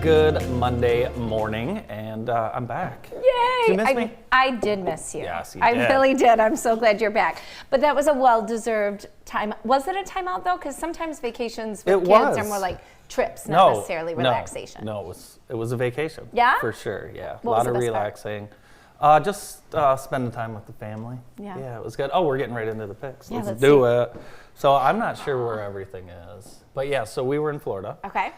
Good Monday morning, and I'm back. Yay! Did you miss me? I did miss you. Yes, you I did. really did. I'm so glad you're back. But that was a well-deserved time. Was it a timeout though? Because sometimes vacations with kids are more like trips, not necessarily relaxation. No, it was a vacation. Yeah? For sure, yeah. What a lot was of the best relaxing. Just spending time with the family. Yeah. It was good. Oh, we're getting right into the picks. Yeah, let's let's do see. it. So I'm not sure where everything is. But yeah, so we were in Florida. Okay.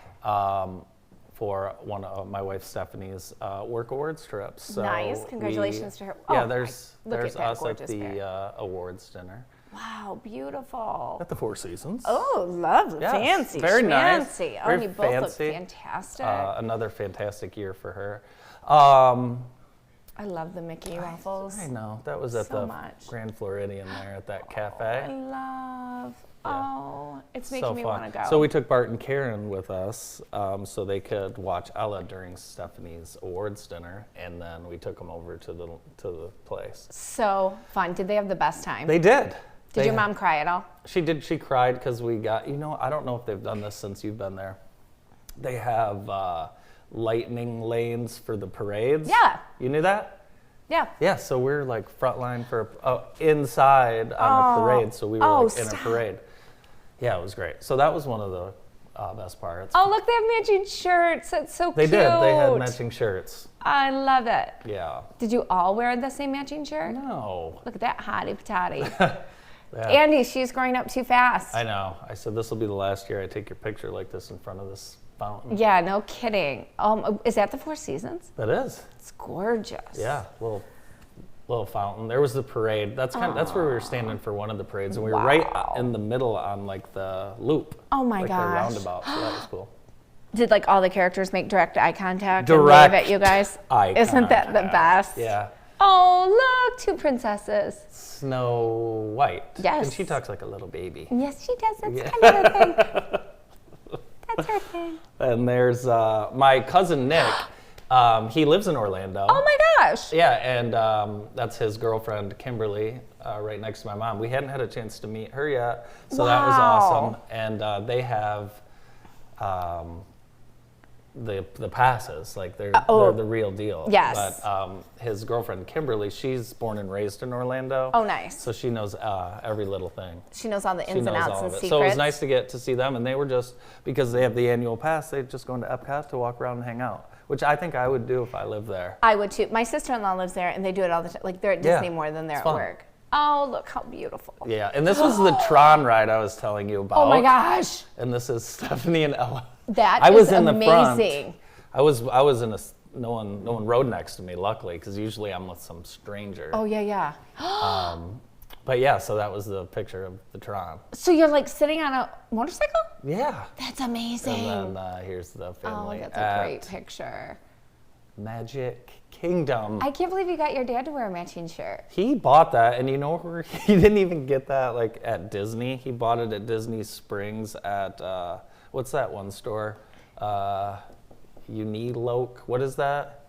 For one of my wife Stephanie's work awards trips. So Nice. Congratulations to her. Yeah, Oh, there's look at that us at gorgeous the pair. awards dinner Wow, beautiful. at the Four Seasons. Oh, lovely. Yes, Fancy. very nice, schmancy. Oh, very and you both look fancy. fantastic. Another fantastic year for her. I love the Mickey ruffles. I know that was at So the much. Grand Floridian there at that I cafe. love. Yeah. Oh, it's making So me fun. want to go. So we took Bart and Karen with us, so they could watch Ella during Stephanie's awards dinner, and then we took them over to the place. So fun. Did they have the best time? They did. Did your mom cry at all? She did. She cried because we got. I don't know if they've done this since you've been there. They have lightning lanes for the parades. Yeah. You knew that? Yeah. Yeah. So we're like front line for inside on a parade. So we were like in a parade. Yeah, it was great. So that was one of the best parts. Oh, look, they have matching shirts. That's so They cute. did. They had matching shirts. I love it. Yeah. Did you all wear the same matching shirt? No. Look at that hottie patati. Yeah. Andy, she's growing up too fast. I know. I said this will be the last year I take your picture like this in front of this fountain. Yeah, no kidding. Is that the Four Seasons? That is. It's gorgeous. Yeah, little fountain. There was the parade. That's where we were standing for one of the parades, and we were right in the middle on like the loop. Oh my like gosh. the roundabout. So that was cool. Did like all the characters make direct eye contact Direct and wave at you guys? eye Isn't that the contact. best? Yeah. Oh, look, two princesses. Snow White. Yes. And she talks like a little baby. Yes, she does. That's Yeah. kind of her thing. That's her thing. And there's my cousin Nick. He lives in Orlando. Oh my gosh. Yeah, and that's his girlfriend, Kimberly, right next to my mom. We hadn't had a chance to meet her yet, so that was awesome. And they have the passes, like they're the real deal. Yes. But his girlfriend, Kimberly, she's born and raised in Orlando. Oh, nice. So she knows every little thing. She knows all the She ins and knows outs all and of it. secrets. So it was nice to get to see them, and they were just, because they have the annual pass, they'd just go into Epcot to walk around and hang out, which I think I would do if I lived there. I would too. My sister-in-law lives there, and they do it all the time. Like they're at Disney more than they're at fun. work. Oh, look how beautiful. Yeah, and this was the Tron ride I was telling you about. Oh my gosh. And this is Stephanie and Ella. That I was is in the front. amazing. I was in a, no one rode next to me, luckily, because usually I'm with some stranger. Oh yeah, yeah. But yeah, so that was the picture of the Tron. So you're like sitting on a motorcycle? Yeah. That's amazing. And then here's the Oh, family that's a at great picture. Magic Kingdom. I can't believe you got your dad to wear a matching shirt. He bought that, and you know where he didn't even get that like at Disney. He bought it at Disney Springs at what's that one store? Uniloc. What is that?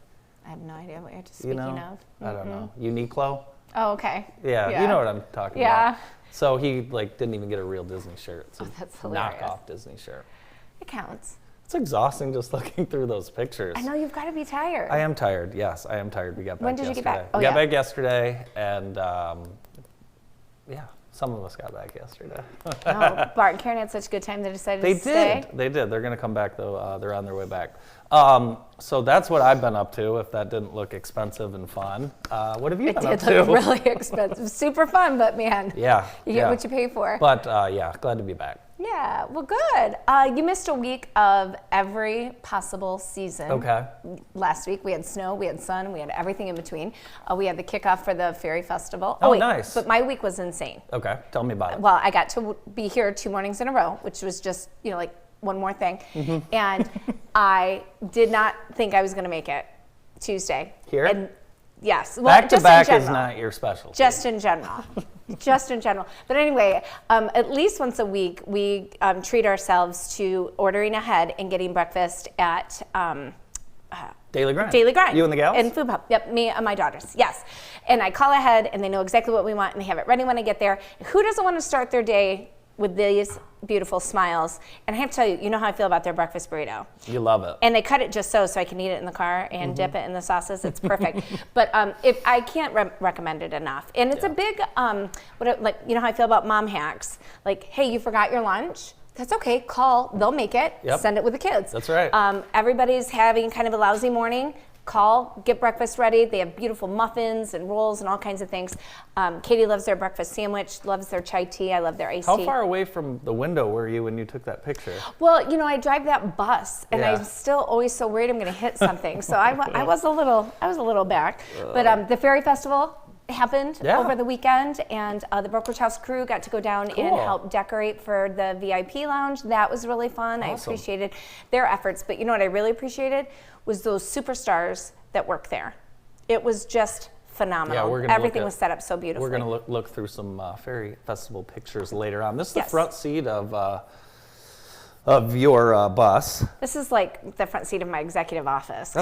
I have no idea what you're speaking of. I don't know. Uniqlo. Oh, okay. Yeah, you know what I'm talking Yeah. about. So he like didn't even get a real Disney shirt. It's a that's hilarious. knockoff Disney shirt. It counts. It's exhausting just looking through those pictures. I know you've got to be tired. I am tired. Yes, I am tired. We got back When did you yesterday. get back? Oh, we got yeah. back yesterday, and yeah, some of us got back yesterday. Oh, Bart and Karen had such a good time they decided They to stay. did. They did. They're going to come back though. They're on their way back. So that's what I've been up to. If that didn't look expensive and fun, what have you been up It to? did look really expensive. Super fun, but man, Yeah. you get what you pay for. But yeah, glad to be back. Yeah, well, good. You missed a week of every possible season. Okay. Last week we had snow, we had sun, we had everything in between. We had the kickoff for the Fairy Festival. Oh, wait, nice. But my week was insane. Okay. Tell me about it. Well, I got to be here 2 mornings in a row, which was just, like one more thing. Mm-hmm. And I did not think I was going to make it Tuesday. Here? And yes. Well, Back to just in back is general. not your specialty. Just in general. Just in general. But anyway, at least once a week, we treat ourselves to ordering ahead and getting breakfast at Daily Grind. Daily Grind. You and the gals? And Food Pub. Yep, me and my daughters. Yes. And I call ahead, and they know exactly what we want, and they have it ready when I get there. Who doesn't want to start their day with these beautiful smiles. And I have to tell you, you know how I feel about their breakfast burrito. You love it. And they cut it just so I can eat it in the car and dip it in the sauces. It's perfect. But if I can't recommend it enough. And it's a big, like, you know how I feel about mom hacks. Like, hey, you forgot your lunch? That's okay. Call. They'll make it. Yep. Send it with the kids. That's right. Everybody's having kind of a lousy morning. Call, get breakfast ready. They have beautiful muffins and rolls and all kinds of things. Katie loves their breakfast sandwich, loves their chai tea. I love their iced tea. How far away from the window were you when you took that picture? Well, you know, I drive that bus, and Yeah. I'm still always so worried I'm going to hit something. So I was a little back. But the Fairy Festival happened over the weekend, and the Brokerage House crew got to go down and help decorate for the VIP lounge. That was really fun. Awesome. I appreciated their efforts. But you know what I really appreciated was those superstars that work there. It was just phenomenal. Yeah, everything was set up so beautifully. We're going to look through some Fairy Festival pictures later on. This is the Yes. front seat of your bus. This is like the front seat of my executive office.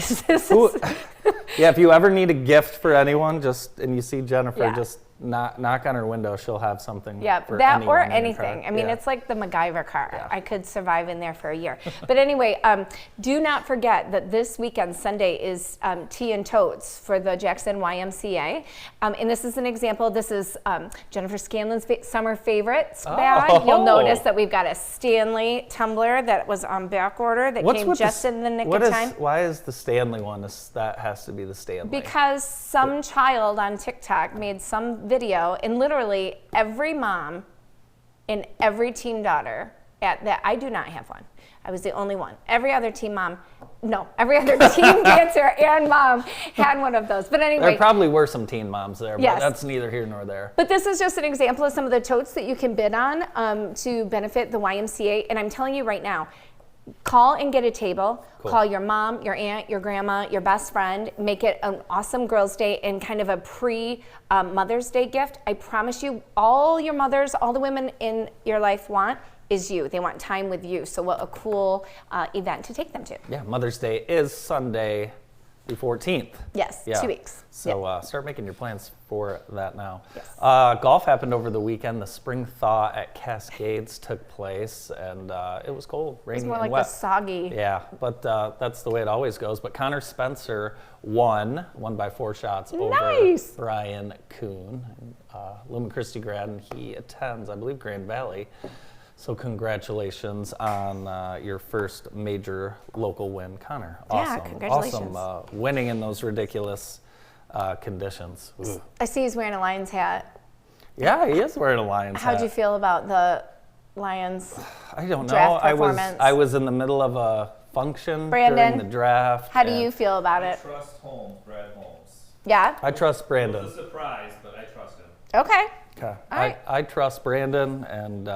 Yeah, if you ever need a gift for anyone, and you see Jennifer, Yeah. just knock on her window. She'll have something. Yeah, for that anyone or in your anything. car. I mean, Yeah. it's like the MacGyver car. Yeah. I could survive in there for a year. But anyway, do not forget that this weekend, Sunday, is Tea and Totes for the Jackson YMCA. And this is an example. This is Jennifer Scanlon's summer favorites bag. You'll notice that we've got a Stanley tumbler that was on back order that came just in the nick of time. Why is the Stanley one? That has to be the Stanley. Because some child on TikTok made some video, and literally every mom and every teen daughter I do not have one. I was the only one. Every other teen dancer and mom had one of those. But anyway. There probably were some teen moms there, but Yes. that's neither here nor there. But this is just an example of some of the totes that you can bid on to benefit the YMCA. And I'm telling you right now, call and get a table. Cool. Call your mom, your aunt, your grandma, your best friend. Make it an awesome Girls' Day and kind of a pre-Mother's Day gift. I promise you, all your mothers, all the women in your life want is you. They want time with you. So what a cool event to take them to. Yeah, Mother's Day is Sunday the 14th. Yes, 2 weeks. So start making your plans for that now. Yes. Golf happened over the weekend. The spring thaw at Cascades took place, and it was cold, rainy, It's more and like wet. the soggy. Yeah, but that's the way it always goes. But Connor Spencer won by 4 shots over Nice. Brian Kuhn. Lumen Christi grad, and he attends, I believe, Grand Valley. So congratulations on your first major local win, Connor. Awesome. Yeah, congratulations. Awesome winning in those ridiculous conditions. Ooh. I see he's wearing a Lions hat. Yeah, he is wearing a Lions hat. How'd you feel about the Lions? I don't know. draft I performance? was in the middle of a function Brandon, during the draft. How do and you feel about it? Trust Brad Holmes. Yeah? I trust It Brandon. was a surprise, but I trust him. Okay. Okay. All right. I trust Brandon and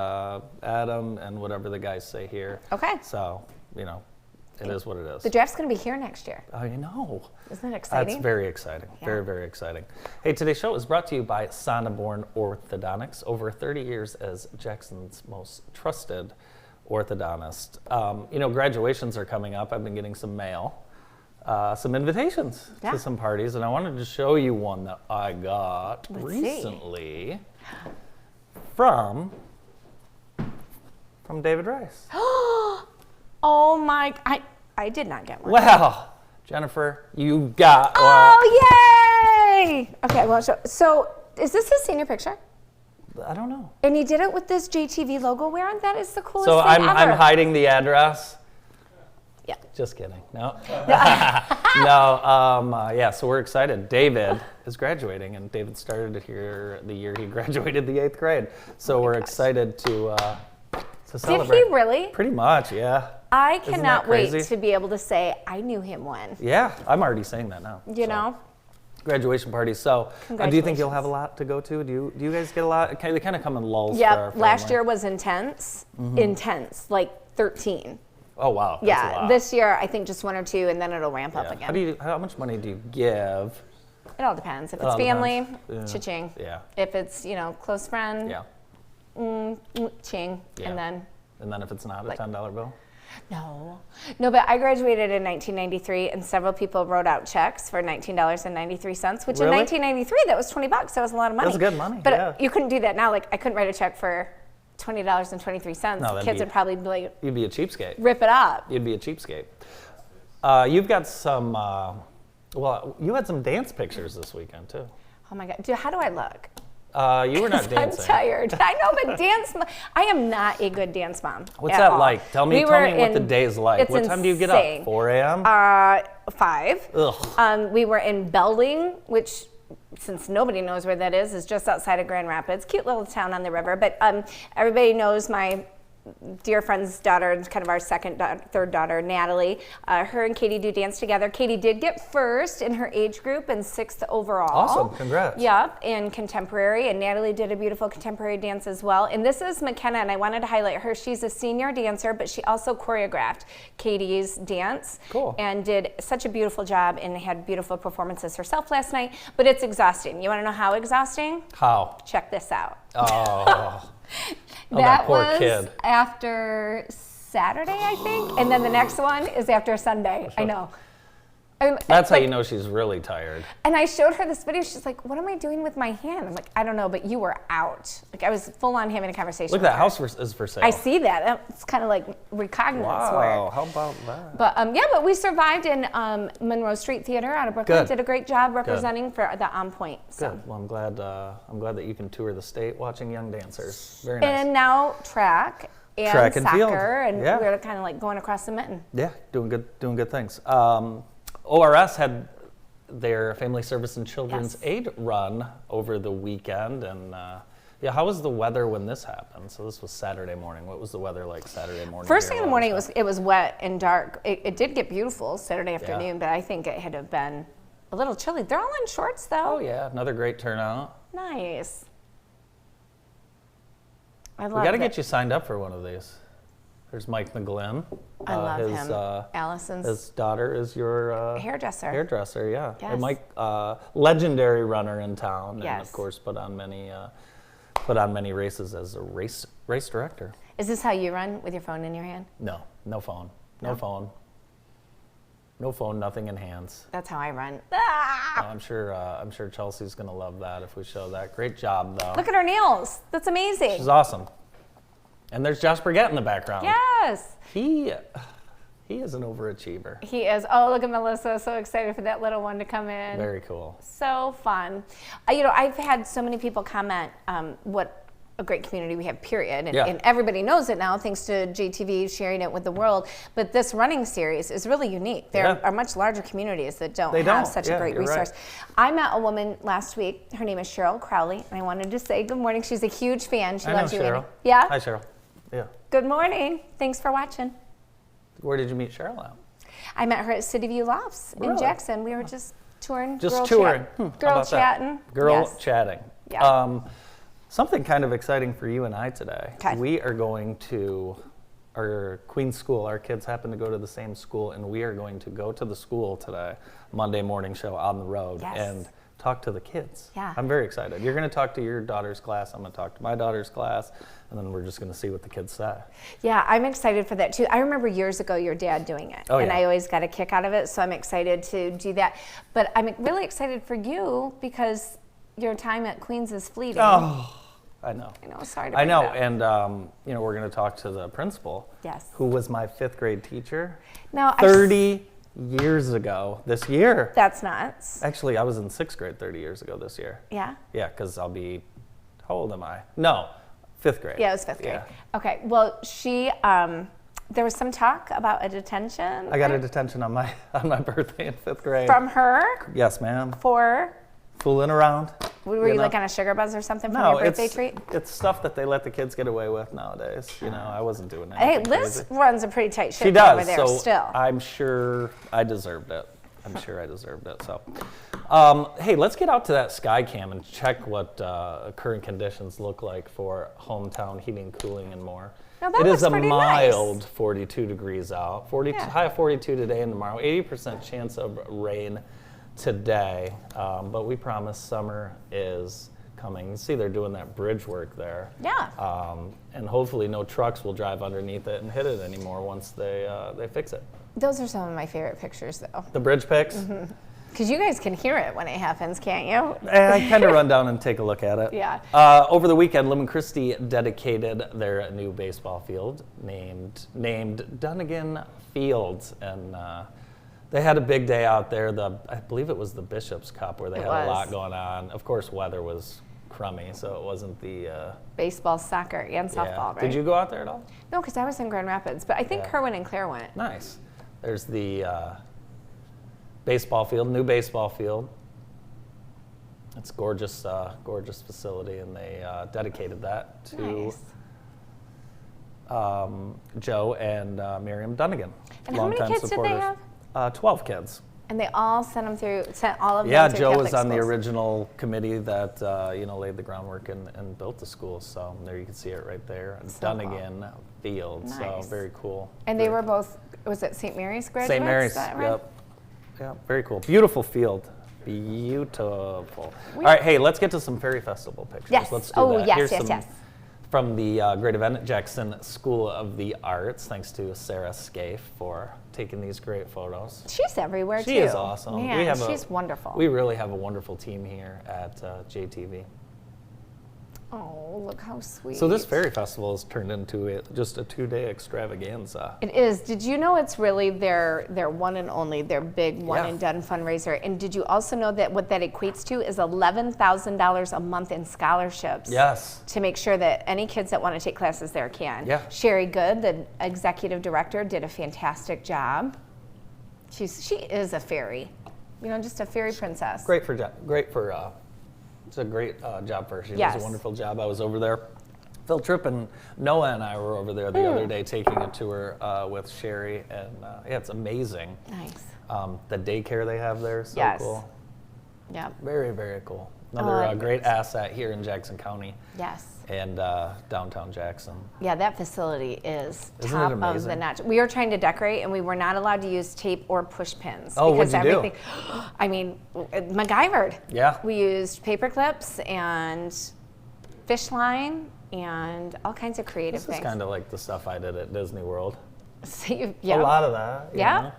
Adam and whatever the guys say here. Okay. So, it is what it is. The draft's going to be here next year. I know. Isn't that exciting? That's very exciting. Yeah. Very, very exciting. Hey, today's show is brought to you by Sonneborn Orthodontics. Over 30 years as Jackson's most trusted orthodontist. Graduations are coming up. I've been getting some mail, some invitations to some parties, and I wanted to show you one that I got recently from David Rice. Oh my, I did not get one. Well, Jennifer, you got one. Oh, yay! Okay, I won't show. So, is this his senior picture? I don't know. And he did it with this JTV logo wearing? That is the coolest So thing ever. I'm hiding the address. Yeah. Just kidding. No. No. So we're excited. David is graduating, and David started here the year he graduated the 8th grade. So we're excited to celebrate. Did he really? Pretty much, yeah. I Isn't cannot that wait crazy? to be able to say I knew him when. Yeah, I'm already saying that now. You know? Graduation parties. So, do you think you'll Congratulations. have a lot to go to? Do you guys get a lot? They kind of come in lulls. For Yep. our Last family. year was intense. Intense. Like 13. Oh wow. That's a Yeah. lot. This year I think just 1 or 2, and then it'll ramp up Yeah. again. How much money do you give? It all depends. If It it's all family, depends. Yeah. cha-ching. Yeah. If it's, close friend, Yeah. ching. Yeah. And then, And then if it's not a Like- $10 bill? no, but I graduated in 1993, and several people wrote out checks for $19.93, which Really? in 1993, that was $20. That was a lot of money. That's good money, But yeah. you couldn't do that now. Like, I couldn't write a check for $20.23. No, that'd Kids be- would probably be like, You'd be a cheapskate. rip it up. You'd be a cheapskate. You've got some, well, you had some dance pictures this weekend too. Oh my God. Dude, how do I look? You were not I'm dancing. tired. I know, but I am not a good dance mom. What's at that all. like? Tell me were what the in- day's like. it's What time do you get insane. up? 4 a.m.? 5. Ugh. We were in Belding, which, since nobody knows where that is just outside of Grand Rapids. Cute little town on the river. But everybody knows my dear friend's daughter, and kind of our third daughter, Natalie. Her and Katie do dance together. Katie did get first in her age group and 6th overall. Awesome, congrats. Yep, in contemporary, and Natalie did a beautiful contemporary dance as well. And this is McKenna, and I wanted to highlight her. She's a senior dancer, but she also choreographed Katie's dance. Cool. And did such a beautiful job and had beautiful performances herself last night. But it's exhausting. You want to know how exhausting? How? Check this out. Oh. Oh, that poor was kid. after Saturday, I think, and then the next one is after Sunday. I know. That's how you know she's really tired. And I showed her this video. She's like, "What am I doing with my hand?" I'm like, "I don't know, but you were out." Like I was full on having a conversation. Look, with that her. house is for sale. I see that. It's kind of like recognizance Wow, work. how about that? But but we survived in Monroe Street Theater out of Brooklyn. Good. Did a great job representing for the On Point. So. Good. Well, I'm glad that you can tour the state watching young dancers. Very nice. And now track and Track and soccer, field. and Yeah. we're kind of like going across the mitten. Yeah, doing good things. ORS had their Family Service and Children's Yes. Aid run over the weekend, and how was the weather when this happened? So this was Saturday morning. What was the weather like Saturday morning? First here thing in the in morning, Watertown? it was wet and dark. It did get beautiful Saturday afternoon, but I think it had have been a little chilly. They're all in shorts though. Oh yeah, another great turnout. Nice. I We love got to it. get you signed up for one of these. There's Mike McGlynn. I love his, him. Allison's His daughter is your hairdresser. hairdresser, yeah. Yes. And Mike, legendary runner in town, and Yes. of course put on many races as a race director. Is this how you run, with your phone in your hand? No phone, No? no phone, nothing in hands. That's how I run. Ah! I'm sure Chelsea's gonna love that if we show that. Great job though. Look at her nails. That's amazing. She's awesome. And there's Josh Burgett in the background. Yes. He is an overachiever. He is. Oh, look at Melissa. So excited for that little one to come in. Very cool. So fun. I've had so many people comment what a great community we have, period. And, Yeah. and everybody knows it now, thanks to JTV sharing it with the world. But this running series is really unique. There Yeah. are much larger communities that don't They have don't. such Yeah, a great you're right. resource. I met a woman last week. Her name is Cheryl Crowley. And I wanted to say good morning. She's a huge fan. She I know loves you, Cheryl. Amy. Yeah? Hi, Cheryl. Yeah. Good morning. Thanks for watching. Where did you meet Cheryl at? I met her at City View Lofts in Really? Jackson. We were just touring. Just girl touring. chat- How Girl about that? chatting. Girl Yes. chatting. Yeah. Something kind of exciting for you and I today. 'Kay. We are going to our Queens school. Our kids happen to go to the same school, and we are going to go to the school today, Monday morning show on the road, Yes. and talk to the kids. Yeah. I'm very excited. You're going to talk to your daughter's class. I'm going to talk to my daughter's class, and then we're just going to see what the kids say. Yeah, I'm excited for that too. I remember years ago your dad doing it, Oh, and yeah. I always got a kick out of it, so I'm excited to do that. But I'm really excited for you because your time at Queens is fleeting. Oh, I know. I know, sorry to I bring know, it up. and we're going to talk to the principal, Yes. who was my 5th grade teacher Now, 30 years ago this year. That's nuts. Actually, I was in 6th grade 30 years ago this year. Yeah? Yeah, because I'll be, how old am I? No, 5th grade. Yeah, it was 5th grade. Yeah. Okay, well, she, there was some talk about a detention. I got a detention on my birthday in 5th grade. From her Yes, ma'am. for, Fooling around. were you know? like on a sugar buzz or something from No, your birthday treat? it's stuff that they let the kids get away with nowadays. I wasn't doing that. Hey, Liz runs a pretty tight ship She does. over there so still. I'm sure I deserved it. So, hey, let's get out to that sky cam and check what current conditions look like for hometown heating, cooling, and more. Now, that It is looks a pretty nice. mild 42 degrees out. Yeah. High of 42 today and tomorrow. 80% chance of rain today, but we promise summer is coming. You see, they're doing that bridge work there. Yeah. And hopefully no trucks will drive underneath it and hit it anymore once they fix it. Those are some of my favorite pictures, though. The bridge pics? Because you guys can hear it when it happens, can't you? I kind of run down and take a look at it. Yeah. Over the weekend, Lemon Christie dedicated their new baseball field named Dunnigan Fields, and they had a big day out there. I believe it was the Bishop's Cup where they had a lot going on. Of course, weather was crummy, so it wasn't the Baseball, soccer, and softball, right? Did you go out there at all? No, because I was in Grand Rapids, but I think Kerwin and Claire went. Nice. There's the baseball field, new baseball field. It's gorgeous, gorgeous facility, and they dedicated that to Joe and Miriam Dunnigan. And how many kids did they have? 12 kids. And they all sent all of them through Joe Catholic was on the schools. original committee that laid the groundwork and built the school. So there you can see it right there, Dunnigan Field. Nice. So very cool. And they were both, was it St. Mary's graduates? St. Mary's, that right? Yep, very cool. Beautiful field. Beautiful. All right, hey, let's get to some Fairy Festival pictures. Yes. Let's do that. Yes, Here's yes, some yes. from the great event at Jackson School of the Arts. Thanks to Sarah Scaife for taking these great photos. She's everywhere, too. She is awesome. Yeah, she's wonderful. We really have a wonderful team here at JTV. Oh, look how sweet. So this Fairy Festival has turned into just a 2-day extravaganza. It is. Did you know it's really their one and only, their big one and done fundraiser? And did you also know that what that equates to is $11,000 a month in scholarships? Yes. To make sure that any kids that want to take classes there can. Yeah. Sherry Good, the executive director, did a fantastic job. She is a fairy, just a fairy princess. It's a great job for her. She Yes. does a wonderful job. I was over there. Phil Tripp and Noah and I were over there the other day taking a tour with Sherry, and it's amazing. Nice. The daycare they have there is so Yes. cool. Yeah. Very, very cool. Another Oh, great asset here in Jackson County Yes. and downtown Jackson. Yeah, that facility is Isn't it top of the amazing? notch. We were trying to decorate, and we were not allowed to use tape or push pins. Oh, because what'd you do? I mean, MacGyvered. Yeah. We used paper clips and fish line and all kinds of creative This is things. kind of like the stuff I did at Disney World. So A lot of that. you Yeah. know?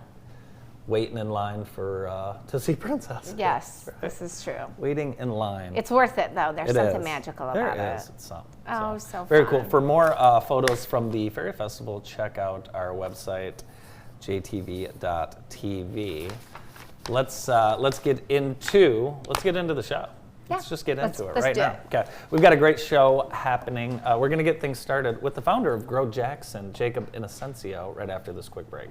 Waiting in line for to see Princess. Yes, Right. this is true. Waiting in line. It's worth it, though. There's It something is. magical There about is. it. It's something. Oh, so very cool. fun. For more photos from the Fairy Festival, check out our website, jtv.tv. Let's get into the show. Let's Yeah, just get into it let's right do now. it. Okay, we've got a great show happening. We're going to get things started with the founder of Grow Jackson, Jacob Inocencio, right after this quick break.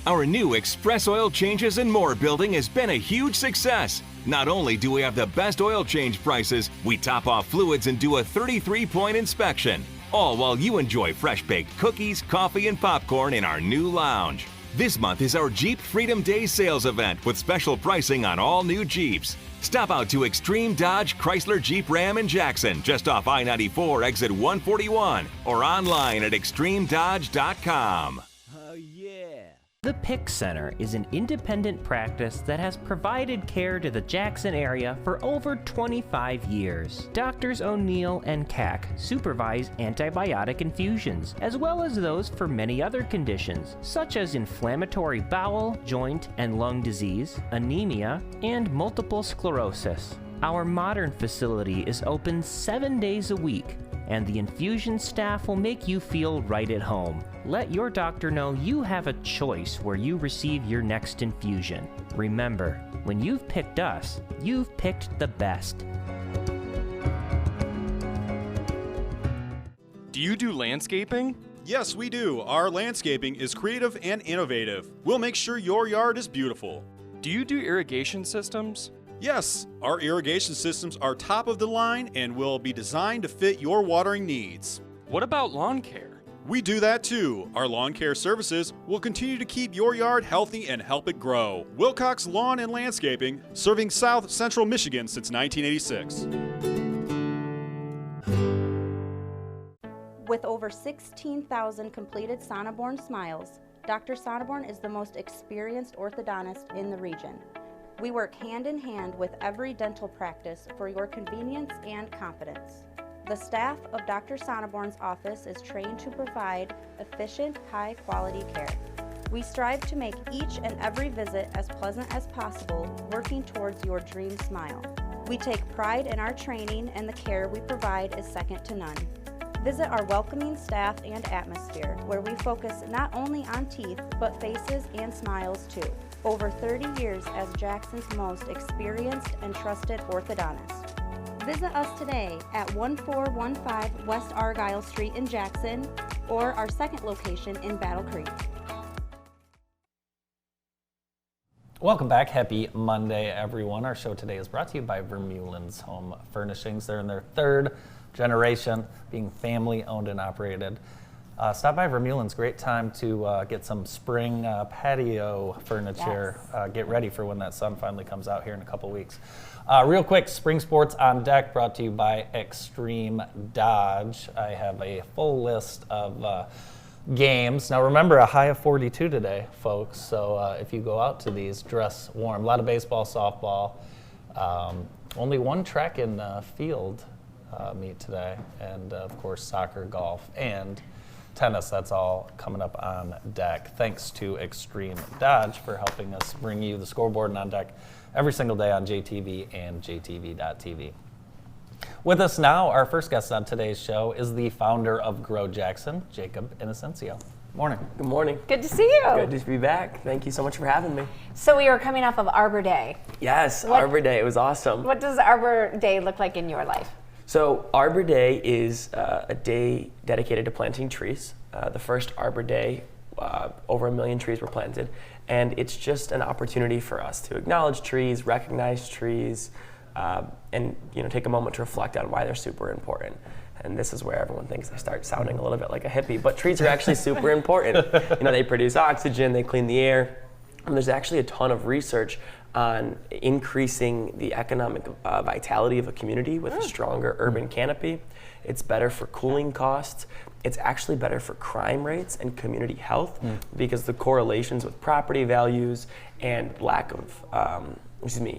Our new Express Oil Changes and More building has been a huge success. Not only do we have the best oil change prices, we top off fluids and do a 33-point inspection. All while you enjoy fresh-baked cookies, coffee, and popcorn in our new lounge. This month is our Jeep Freedom Day sales event with special pricing on all new Jeeps. Stop out to Extreme Dodge Chrysler Jeep Ram in Jackson, just off I-94 exit 141, or online at extremedodge.com. Oh yeah! The Pick Center is an independent practice that has provided care to the Jackson area for over 25 years. Doctors O'Neill and Cack supervise antibiotic infusions, as well as those for many other conditions, such as inflammatory bowel, joint, and lung disease, anemia, and multiple sclerosis. Our modern facility is open 7 days a week, and the infusion staff will make you feel right at home. Let your doctor know you have a choice where you receive your next infusion. Remember, when you've picked us, you've picked the best. Do you do landscaping? Yes, we do. Our landscaping is creative and innovative. We'll make sure your yard is beautiful. Do you do irrigation systems? Yes, our irrigation systems are top of the line and will be designed to fit your watering needs. What about lawn care? We do that too. Our lawn care services will continue to keep your yard healthy and help it grow. Wilcox Lawn and Landscaping, serving South Central Michigan since 1986. With over 16,000 completed Sonneborn smiles, Dr. Sonneborn is the most experienced orthodontist in the region. We work hand in hand with every dental practice for your convenience and confidence. The staff of Dr. Sonneborn's office is trained to provide efficient, high-quality care. We strive to make each and every visit as pleasant as possible, working towards your dream smile. We take pride in our training, and the care we provide is second to none. Visit our welcoming staff and atmosphere, where we focus not only on teeth, but faces and smiles too. Over 30 years as Jackson's most experienced and trusted orthodontist. Visit us today at 1415 West Argyle Street in Jackson, or our second location in Battle Creek. Welcome back. Happy Monday, everyone. Our show today is brought to you by Vermeulen's Home Furnishings. They're in their third generation, being family owned and operated. Stop by Vermeulen's. Great time to get some spring patio furniture. Yes. Get ready for when that sun finally comes out here in a couple weeks. Real quick, spring sports on deck brought to you by Extreme Dodge. I have a full list of games. Now remember, a high of 42 today, folks. So if you go out to these, dress warm. A lot of baseball, softball. Only one track and field meet today, and of course soccer, golf, and tennis. That's all coming up on deck. Thanks to Extreme Dodge for helping us bring you the scoreboard and on deck every single day on JTV and JTV.tv. With us now, our first guest on today's show is the founder of Grow Jackson, Jacob Inocencio. Morning. Good morning. Good to see you. Good to be back. Thank you so much for having me. So we are coming off of Arbor Day. Yes, What- Arbor Day. It was awesome. What does Arbor Day look like in your life? So Arbor Day is a day dedicated to planting trees. The first Arbor Day, over 1 million trees were planted. And it's just an opportunity for us to acknowledge trees, recognize trees, and take a moment to reflect on why they're super important. And this is where everyone thinks I start sounding a little bit like a hippie, but trees are actually super important. They produce oxygen, they clean the air. And there's actually a ton of research on increasing the economic vitality of a community with a stronger urban canopy. It's better for cooling costs. It's actually better for crime rates and community health because the correlations with property values and lack of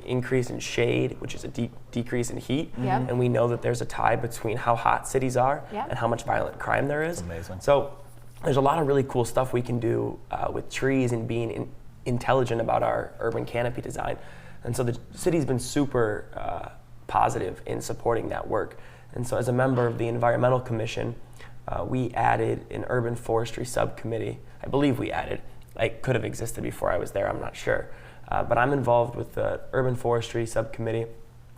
increase in shade, which is a decrease in heat. Yep. And we know that there's a tie between how hot cities are Yep. and how much violent crime there is. Amazing. So there's a lot of really cool stuff we can do with trees and being intelligent about our urban canopy design. And so the city's been super positive in supporting that work. And so as a member of the Environmental Commission, we added an urban forestry subcommittee. I believe we added. It could have existed before I was there, I'm not sure. But I'm involved with the urban forestry subcommittee,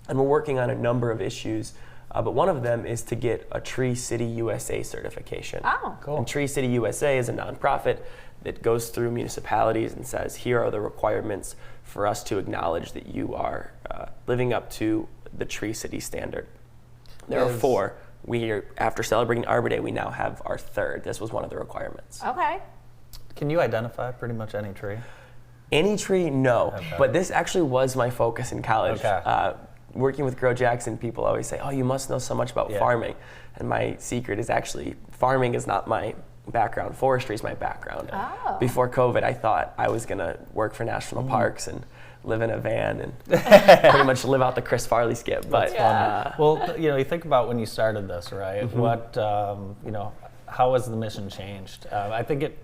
and we're working on a number of issues. But one of them is to get a Tree City USA certification. Oh, cool. And Tree City USA is a nonprofit that goes through municipalities and says, here are the requirements for us to acknowledge that you are living up to the Tree City standard. There are 4. After celebrating Arbor Day, we now have our 3rd. This was one of the requirements. okay. Can you identify pretty much any tree? Any tree, no. Okay. But this actually was my focus in college. Okay. Working with Grow Jackson, people always say, oh, you must know so much about Yeah. farming. And my secret is actually, farming is not my background. Forestry is my background. Oh. Before COVID, I thought I was going to work for national parks and live in a van and pretty much live out the Chris Farley skit. But Well, you think about when you started this, right? What, how has the mission changed? I think it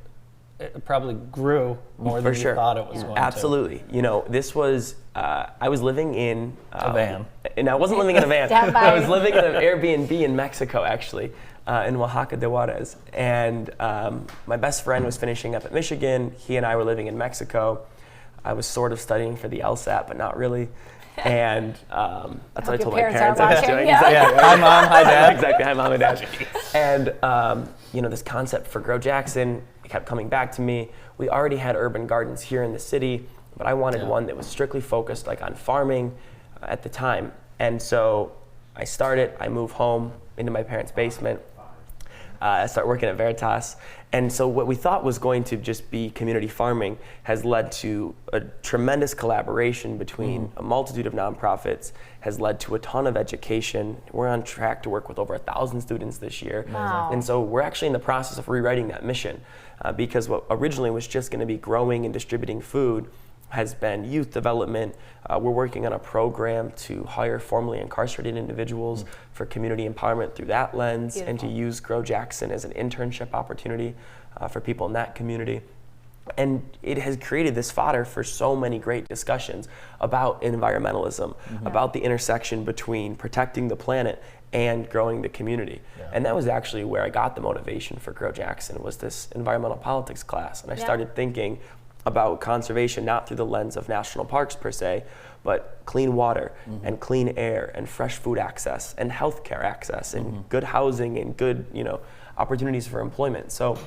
probably grew more than For you sure. thought it was going to. Absolutely. This was, I was living in A van. And I wasn't living in a van. Down by- I was living in an Airbnb in Mexico, actually, in Oaxaca de Juarez. And my best friend was finishing up at Michigan. He and I were living in Mexico. I was sort of studying for the LSAT, but not really. And that's what I your told my parents parents are I was watching, doing. yeah. Exactly. Hi, Mom. Hi, Dad. Exactly. Hi, Mom and Dad. And this concept for Grow Jackson kept coming back to me. We already had urban gardens here in the city, but I wanted one that was strictly focused on farming at the time. And so I started. I moved home into my parents' basement. I started working at Veritas. And so what we thought was going to just be community farming has led to a tremendous collaboration between a multitude of nonprofits, has led to a ton of education. We're on track to work with over 1,000 students this year. Wow. And so we're actually in the process of rewriting that mission because what originally was just going to be growing and distributing food has been youth development. We're working on a program to hire formerly incarcerated individuals for community empowerment through that lens, and to use Grow Jackson as an internship opportunity for people in that community. And it has created this fodder for so many great discussions about environmentalism, about the intersection between protecting the planet and growing the community. And that was actually where I got the motivation for Grow Jackson, was this environmental politics class. And I started thinking about conservation not through the lens of national parks per se, but clean water and clean air and fresh food access and healthcare access and good housing and good, opportunities for employment. So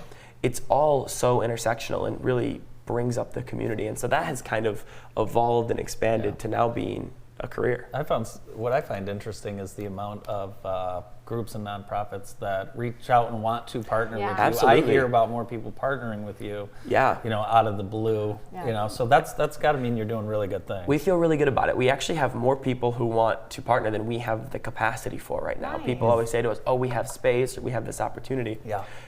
it's all so intersectional and really brings up the community. And so that has kind of evolved and expanded to now being a career. What I find interesting is the amount of groups and nonprofits that reach out and want to partner with you. Absolutely. I hear about more people partnering with you, out of the blue, so that's got to mean you're doing really good things. We feel really good about it. We actually have more people who want to partner than we have the capacity for right now. People always say to us, we have space, or we have this opportunity.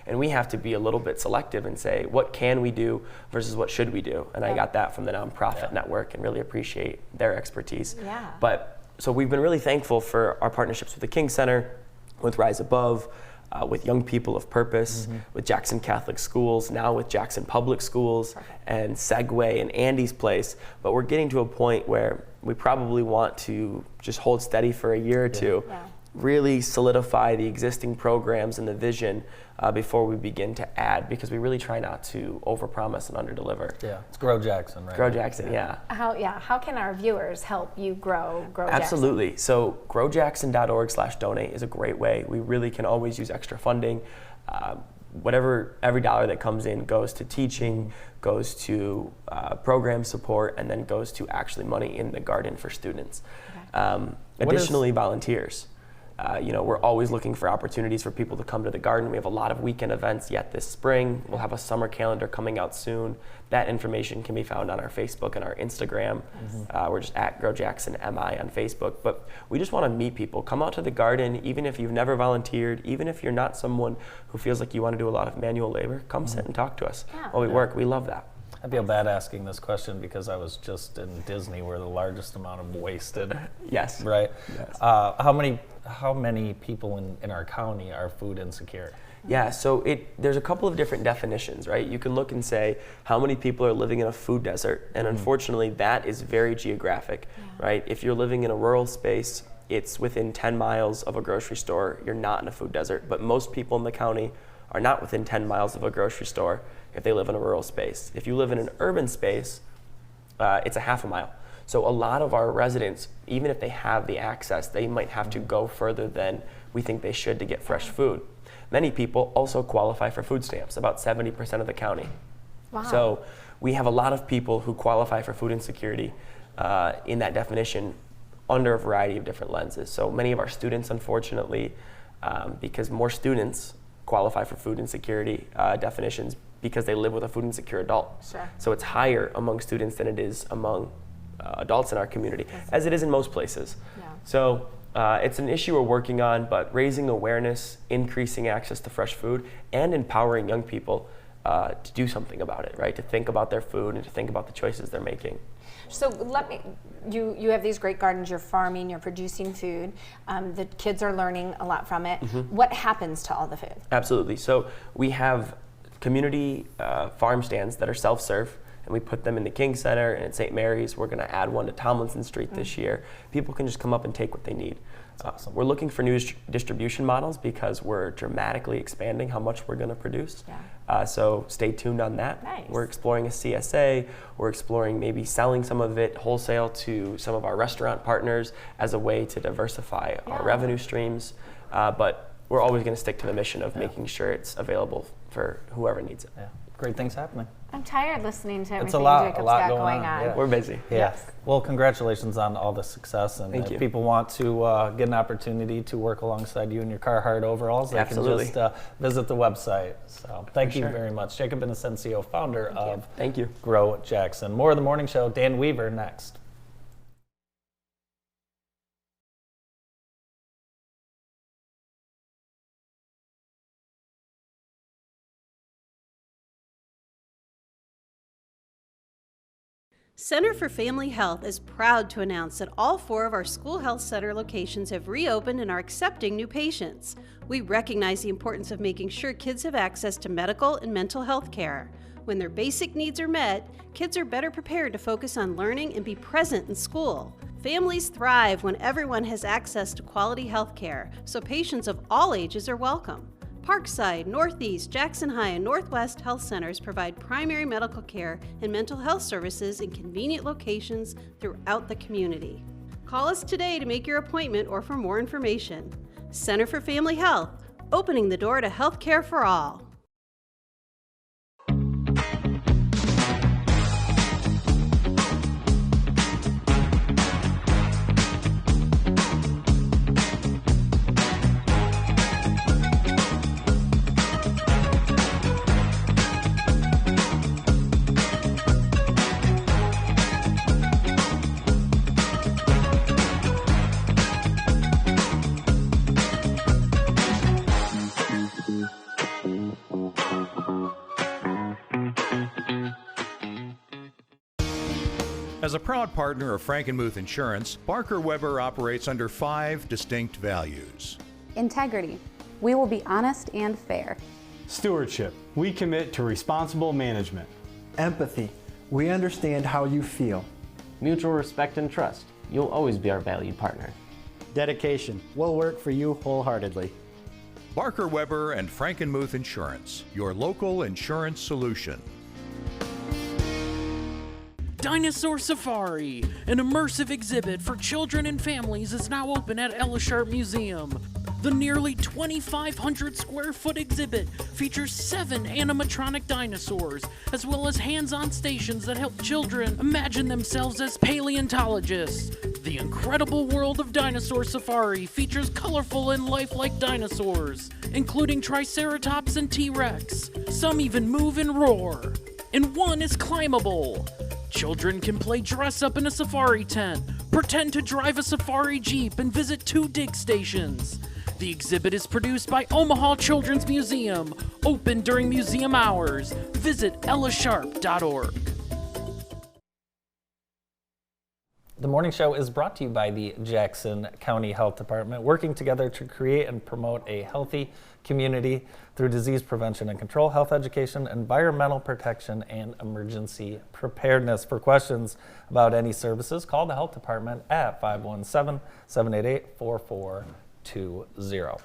And we have to be a little bit selective and say, what can we do versus what should we do? And I got that from the nonprofit network and really appreciate their expertise. But so we've been really thankful for our partnerships with the King Center, with Rise Above, with Young People of Purpose, with Jackson Catholic Schools, now with Jackson Public Schools, and Segway and Andy's Place. But we're getting to a point where we probably want to just hold steady for a year or two, really solidify the existing programs and the vision before we begin to add, because we really try not to overpromise and underdeliver. It's Grow Jackson, right? Grow Jackson, How can our viewers help you grow Jackson? Absolutely. So growjackson.org/donate is a great way. We really can always use extra funding. Every dollar that comes in goes to teaching, goes to program support, and then goes to actually money in the garden for students. Additionally, volunteers. We're always looking for opportunities for people to come to the garden. We have a lot of weekend events yet this spring. We'll have a summer calendar coming out soon. That information can be found on our Facebook and our Instagram. We're just at GrowJacksonMI on Facebook. But we just want to meet people. Come out to the garden, even if you've never volunteered, even if you're not someone who feels like you want to do a lot of manual labor, come sit and talk to us while we work. We love that. I feel bad asking this question because I was just in Disney, where the largest amount of wasted. Yes. Right? Yes. How many people in our county are food insecure? Yeah, so there's a couple of different definitions, right? You can look and say how many people are living in a food desert, and unfortunately that is very geographic, right? If you're living in a rural space, it's within 10 miles of a grocery store, you're not in a food desert. But most people in the county are not within 10 miles of a grocery store if they live in a rural space. If you live in an urban space, it's a half a mile. So a lot of our residents, even if they have the access, they might have to go further than we think they should to get fresh food. Many people also qualify for food stamps, about 70% of the county. Wow. So we have a lot of people who qualify for food insecurity in that definition under a variety of different lenses. So many of our students, unfortunately, because more students qualify for food insecurity definitions because they live with a food insecure adult. Sure. So it's higher among students than it is among adults in our community, as it is in most places. So it's an issue we're working on, but raising awareness, increasing access to fresh food, and empowering young people to do something about it, right? To think about their food and to think about the choices they're making. So you have these great gardens, you're farming, you're producing food, the kids are learning a lot from it. What happens to all the food? Absolutely. So we have community farm stands that are self-serve, and we put them in the King Center and at St. Mary's. We're going to add one to Tomlinson Street this year. People can just come up and take what they need. Awesome. We're looking for new distribution models because we're dramatically expanding how much we're going to produce. So stay tuned on that. Nice. We're exploring a CSA. We're exploring maybe selling some of it wholesale to some of our restaurant partners as a way to diversify our revenue streams. But we're always going to stick to the mission of making sure it's available for whoever needs it. Great things happening. I'm tired listening to everything It's a lot Jacob's going got going on. on. Yeah. We're busy. Yes. Well, congratulations on all the success. And Thank if you. people want to get an opportunity to work alongside you in your Carhartt overalls, they Absolutely. can just visit the website. So thank you sure. very much. Jacob Inocencio, founder of Thank you. Grow Jackson. More of the morning show. Dan Weaver next. Center for Family Health is proud to announce that all 4 of our school health center locations have reopened and are accepting new patients. We recognize the importance of making sure kids have access to medical and mental health care. When their basic needs are met, kids are better prepared to focus on learning and be present in school. Families thrive when everyone has access to quality health care, so patients of all ages are welcome. Parkside, Northeast, Jackson High, and Northwest Health Centers provide primary medical care and mental health services in convenient locations throughout the community. Call us today to make your appointment or for more information. Center for Family Health, opening the door to health care for all. As a proud partner of Frankenmuth Insurance, Barker Weber operates under 5 distinct values. Integrity. We will be honest and fair. Stewardship. We commit to responsible management. Empathy. We understand how you feel. Mutual respect and trust. You'll always be our valued partner. Dedication. We'll work for you wholeheartedly. Barker Weber and Frankenmuth Insurance, your local insurance solution. Dinosaur Safari, an immersive exhibit for children and families, is now open at Ella Sharp Museum. The nearly 2,500 square foot exhibit features 7 animatronic dinosaurs, as well as hands-on stations that help children imagine themselves as paleontologists. The incredible world of Dinosaur Safari features colorful and lifelike dinosaurs, including Triceratops and T-Rex. Some even move and roar. And one is climbable. Children can play dress up in a safari tent, pretend to drive a safari jeep, and visit 2 dig stations. The exhibit is produced by Omaha Children's Museum, open during museum hours. Visit ellasharp.org. The morning show is brought to you by the Jackson County Health Department, working together to create and promote a healthy community through disease prevention and control, health education, environmental protection, and emergency preparedness. For questions about any services, call the Health Department at 517-788-4420.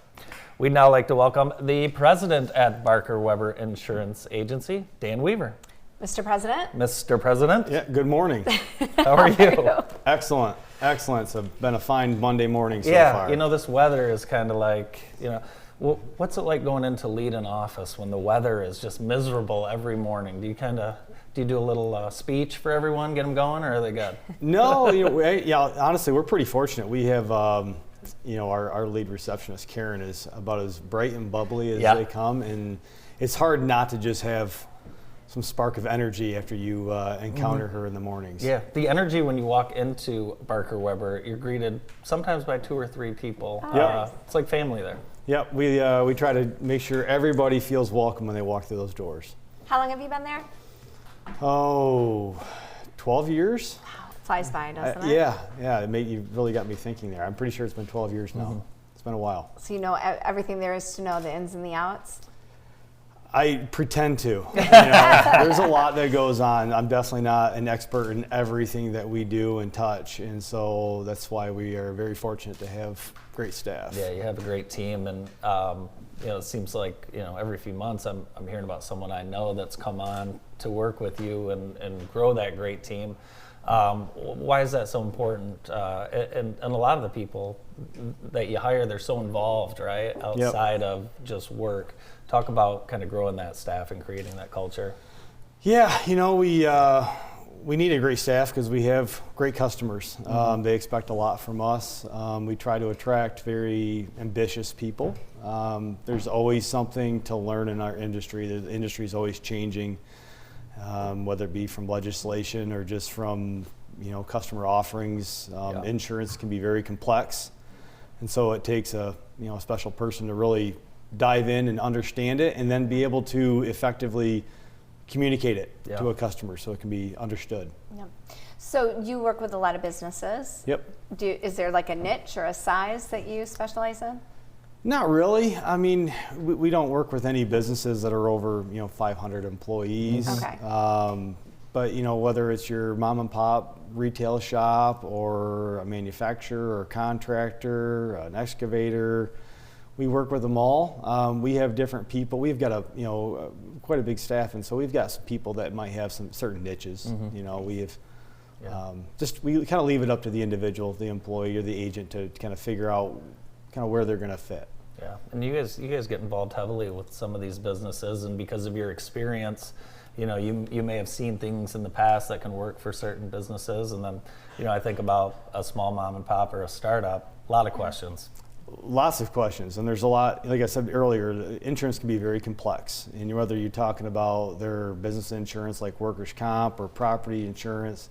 We'd now like to welcome the president at Barker Weber Insurance Agency, Dan Weaver. Mr. President? Mr. President? Yeah, good morning. How are you? Excellent. Excellent. It's been a fine Monday morning so far. You know, this weather is kind of like, what's it like going into lead in office when the weather is just miserable every morning? Do you do a little speech for everyone, get them going, or are they good? No, honestly, we're pretty fortunate. We have, our lead receptionist, Karen, is about as bright and bubbly as they come, and it's hard not to just have some spark of energy after you encounter her in the mornings. Yeah, the energy when you walk into Barker Weber, you're greeted sometimes by 2 or 3 people. It's like family there. Yep, we try to make sure everybody feels welcome when they walk through those doors. How long have you been there? 12 years. Wow, flies by, doesn't it? Yeah, you really got me thinking there. I'm pretty sure it's been 12 years now. It's been a while. So you know everything there is to know, the ins and the outs? I pretend to. There's a lot that goes on. I'm definitely not an expert in everything that we do and touch, and so that's why we are very fortunate to have great staff. Yeah, you have a great team, and it seems like every few months I'm hearing about someone I know that's come on to work with you and grow that great team. Why is that so important? And a lot of the people that you hire, they're so involved, right, outside of just work. Talk about kind of growing that staff and creating that culture. Yeah, we need a great staff because we have great customers. They expect a lot from us. We try to attract very ambitious people. There's always something to learn in our industry. The industry is always changing, whether it be from legislation or just from customer offerings. Insurance can be very complex, and so it takes a special person to really dive in and understand it, and then be able to effectively communicate it Yeah. to a customer so it can be understood. Yep. So you work with a lot of businesses. Yep. Is there like a niche or a size that you specialize in? Not really. I mean, we don't work with any businesses that are over 500 employees. Okay. But whether it's your mom and pop retail shop or a manufacturer or contractor, an excavator, we work with them all. We have different people. We've got quite a big staff, and so we've got some people that might have some certain niches. We have we kind of leave it up to the individual, the employee or the agent to kind of figure out kind of where they're going to fit. Yeah, and you guys get involved heavily with some of these businesses, and because of your experience, you may have seen things in the past that can work for certain businesses, and then I think about a small mom and pop or a startup. A lot of questions. Lots of questions, and there's a lot. Like I said earlier, insurance can be very complex, and whether you're talking about their business insurance like workers' comp or property insurance,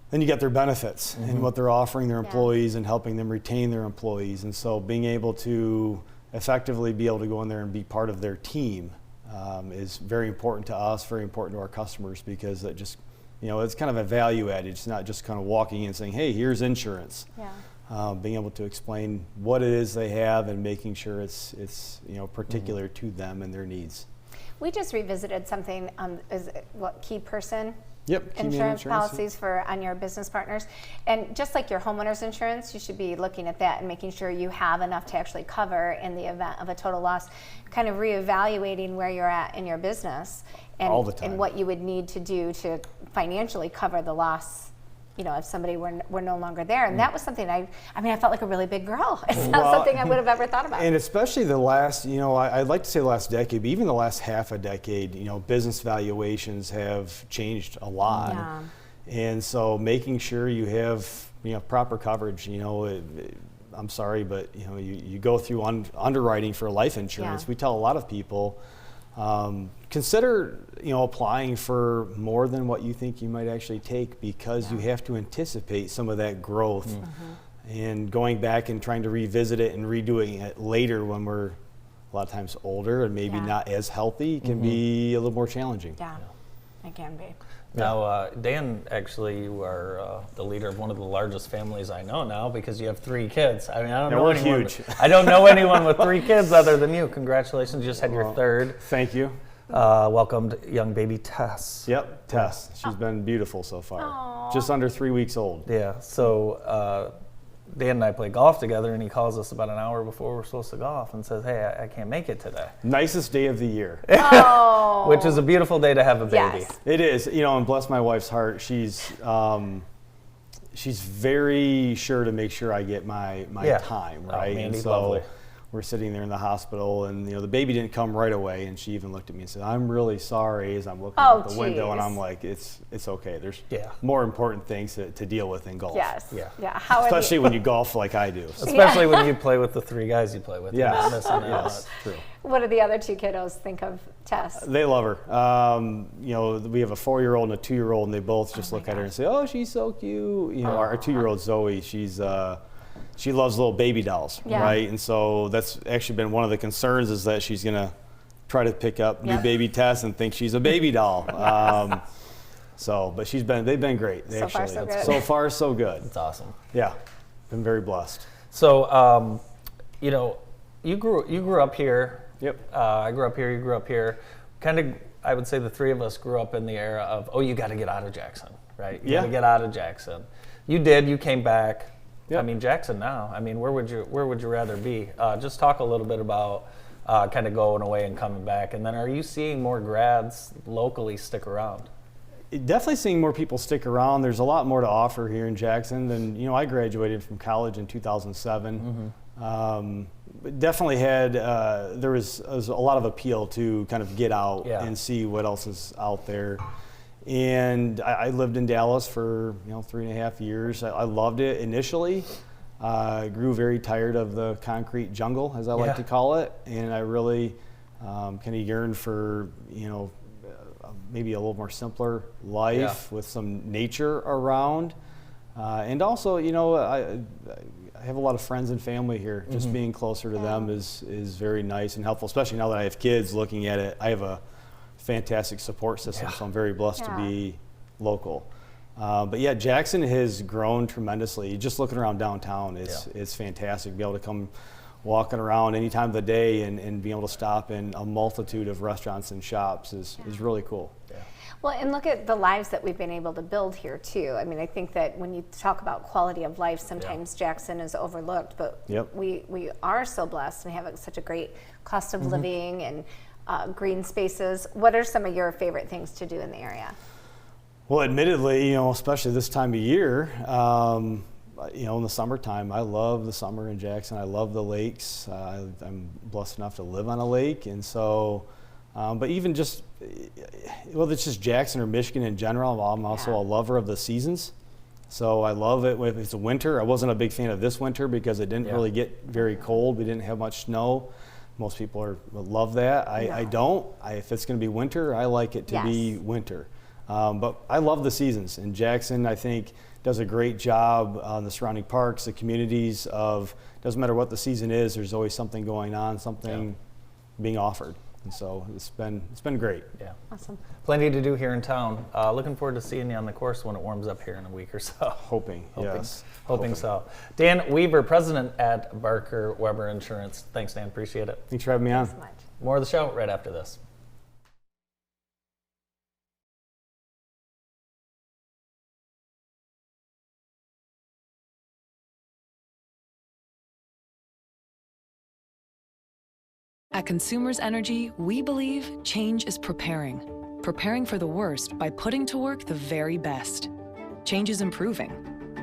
then you get their benefits and what they're offering their employees and helping them retain their employees. And so being able to effectively be able to go in there and be part of their team is very important to us, very important to our customers, because it just, it's kind of a value added. It's not just kind of walking in and saying, hey, here's insurance. Yeah. Being able to explain what it is they have and making sure it's particular to them and their needs. We just revisited something, key person? Yep, key man insurance insurance. policies on your business partners. And just like your homeowner's insurance, you should be looking at that and making sure you have enough to actually cover in the event of a total loss, kind of reevaluating where you're at in your business and, all the time. and what you would need to do to financially cover the loss, if somebody were no longer there. And that was something I felt like a really big girl. It's not something I would have ever thought about. And especially the last, I'd like to say the last decade, but even the last half a decade, business valuations have changed a lot. Yeah. And so making sure you have, proper coverage, I'm sorry, but you go through underwriting for life insurance. Yeah. We tell a lot of people, consider applying for more than what you think you might actually take, because you have to anticipate some of that growth, and going back and trying to revisit it and redoing it later when we're a lot of times older and maybe not as healthy can be a little more challenging. Yeah, it can be. Now, Dan, actually, you are the leader of one of the largest families I know now, because you have 3 kids. I mean, I don't know anyone. Huge. I don't know anyone with 3 kids other than you. Congratulations, you just had your 3rd. Thank you. Welcomed young baby Tess. Yep, Tess. She's been beautiful so far. Aww. Just under 3 weeks old. Yeah. So Dan and I play golf together, and he calls us about an hour before we're supposed to golf and says, "Hey, I can't make it today." Nicest day of the year. Oh. Which is a beautiful day to have a baby. Yes. It is, and bless my wife's heart, she's very sure to make sure I get my time, right? Mandy's and so lovely. we're sitting there in the hospital, and the baby didn't come right away, and she even looked at me and said, "I'm really sorry," as I'm looking out the window, and I'm like, it's okay. There's more important things to deal with in golf. Yes. Yeah. How especially when you golf like I do. Especially when you play with the 3 guys you play with. Yes. You're not missing out. Yes, true. What do the other 2 kiddos think of Tess? They love her. We have a 4-year-old and a 2-year-old, and they both just look at her and say, "Oh, she's so cute." Our 2-year-old Zoe, she loves little baby dolls, right? And so that's actually been one of the concerns, is that she's gonna try to pick up new baby Tess and think she's a baby doll. But they've been great. So far, so good. So far, so good. It's awesome. Yeah, been very blessed. So, you grew up here. Yep. I grew up here. You grew up here. Kind of, I would say the 3 of us grew up in the era of, you got to get out of Jackson, right? You got to get out of Jackson. You did. You came back. Yep. I mean, Jackson now. I mean, where would you rather be? Just talk a little bit about kind of going away and coming back, and then are you seeing more grads locally stick around? Definitely seeing more people stick around. There's a lot more to offer here in Jackson than, I graduated from college in 2007. Definitely had, there was a lot of appeal to kind of get out and see what else is out there. And I lived in Dallas for 3.5 years. I loved it initially. I grew very tired of the concrete jungle, as I like to call it, and I really kind of yearned for maybe a little more simpler life with some nature around. And also, I have a lot of friends and family here. Just being closer to them is very nice and helpful, especially now that I have kids. Looking at it, I have a fantastic support system, so I'm very blessed to be local. But yeah, Jackson has grown tremendously. Just looking around downtown, it's fantastic to be able to come walking around any time of the day and being able to stop in a multitude of restaurants and shops is really cool. Well, and look at the lives that we've been able to build here too. I mean, I think that when you talk about quality of life, sometimes Jackson is overlooked, but we are so blessed and have such a great cost of living and green spaces. What are some of your favorite things to do in the area? Well, admittedly, especially this time of year, in the summertime, I love the summer in Jackson. I love the lakes. I'm blessed enough to live on a lake, and so. But even just, whether it's just Jackson or Michigan in general, I'm also a lover of the seasons. So I love it if it's winter. I wasn't a big fan of this winter because it didn't really get very cold. We didn't have much snow. Most people love that. I don't. If it's going to be winter, I like it to be winter. But I love the seasons. And Jackson, I think, does a great job on the surrounding parks, the communities of, doesn't matter what the season is, there's always something going on, something being offered. And so it's been great. Yeah. Awesome. Plenty to do here in town. Looking forward to seeing you on the course when it warms up here in a week or so. Hoping so. Dan Weaver, president at Barker Weber Insurance. Thanks, Dan. Appreciate it. Thanks for having me on. Thanks so much. More of the show right after this. At Consumers Energy, we believe change is preparing for the worst by putting to work the very best. Change is improving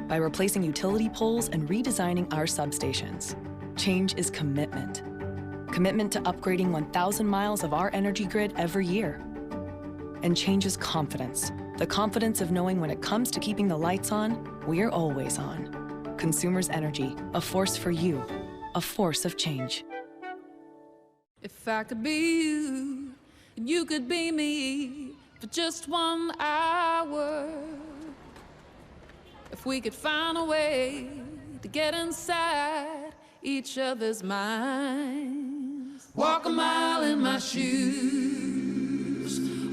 by replacing utility poles and redesigning our substations. Change is commitment to upgrading 1,000 miles of our energy grid every year. And change is confidence, the confidence of knowing when it comes to keeping the lights on, we're always on. Consumers Energy, a force for you, a force of change. If I could be you, and you could be me for just 1 hour. If we could find a way to get inside each other's minds. Walk a mile in my shoes.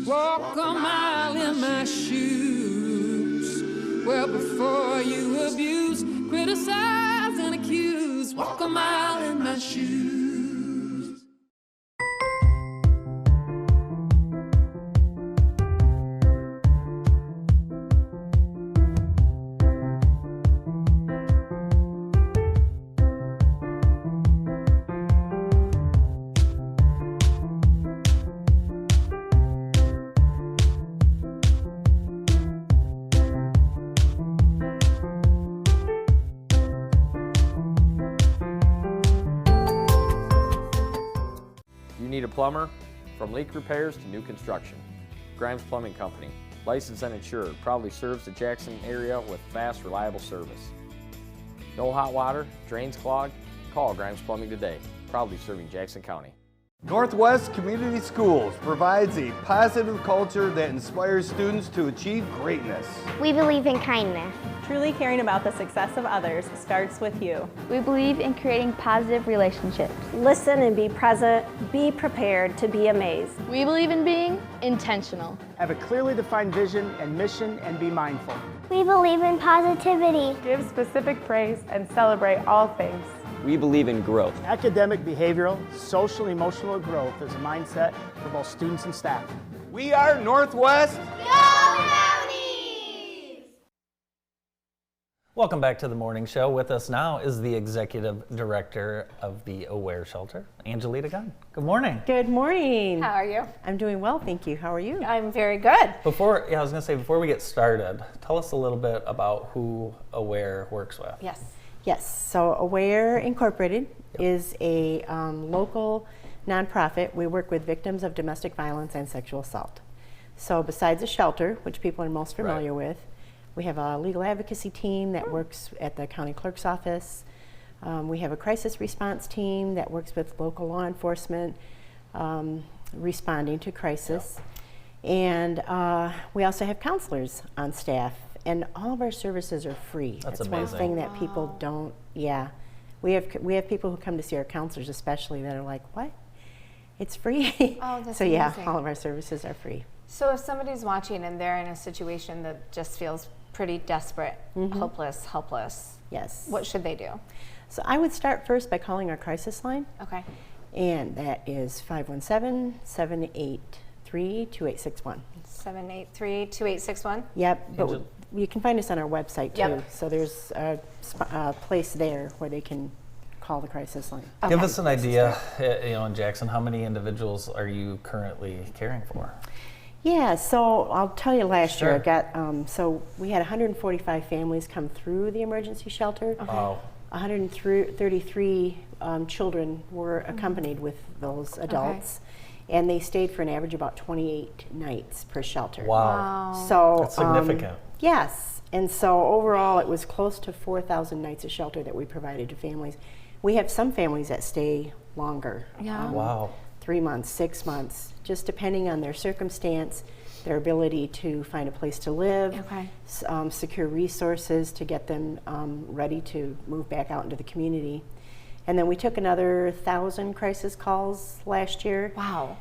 Walk a mile in my shoes. Well, before you abuse, criticize, and accuse. Walk a mile in my shoes. Need a plumber? From leak repairs to new construction. Grimes Plumbing Company, licensed and insured, proudly serves the Jackson area with fast, reliable service. No hot water, drains clogged? Call Grimes Plumbing today, proudly serving Jackson County. Northwest Community Schools provides a positive culture that inspires students to achieve greatness. We believe in kindness. Truly caring about the success of others starts with you. We believe in creating positive relationships. Listen and be present. Be prepared to be amazed. We believe in being intentional. Have a clearly defined vision and mission and be mindful. We believe in positivity. Give specific praise and celebrate all things. We believe in growth. Academic, behavioral, social, and emotional growth is a mindset for both students and staff. We are Northwest. Welcome back to the morning show. With us now is the executive director of the Aware Shelter, Angelita Gunn. Good morning. Good morning. How are you? I'm doing well, thank you. How are you? I'm very good. Before we get started, tell us a little bit about who Aware works with. Yes, so Aware Incorporated is a local nonprofit. We work with victims of domestic violence and sexual assault. So besides a shelter, which people are most familiar with, we have a legal advocacy team that works at the county clerk's office. We have a crisis response team that works with local law enforcement responding to crisis. And we also have counselors on staff. And all of our services are free. That's one amazing. thing that people don't, we have people who come to see our counselors especially that are like, what? It's free. Oh, that's so yeah, amazing. all of our services are free. So if somebody's watching and they're in a situation that just feels pretty desperate, hopeless, helpless, yes, what should they do? So I would start first by calling our crisis line. Okay. And that is 517-783-2861. 783-2861? Yep, but you can find us on our website too. Yep. So there's a place there where they can call the crisis line. Give us an idea, in Jackson, how many individuals are you currently caring for? Yeah, so I'll tell you last year I Sure. got, so we had 145 families come through the emergency shelter. Wow. 133 children were accompanied with those adults. And they stayed for an average about 28 nights per shelter. Wow. So that's significant. Yes, and so overall it was close to 4,000 nights of shelter that we provided to families. We have some families that stay longer. Yeah. Wow. 3 months, 6 months, just depending on their circumstance, their ability to find a place to live, secure resources to get them ready to move back out into the community. And then we took another 1,000 crisis calls last year. Wow.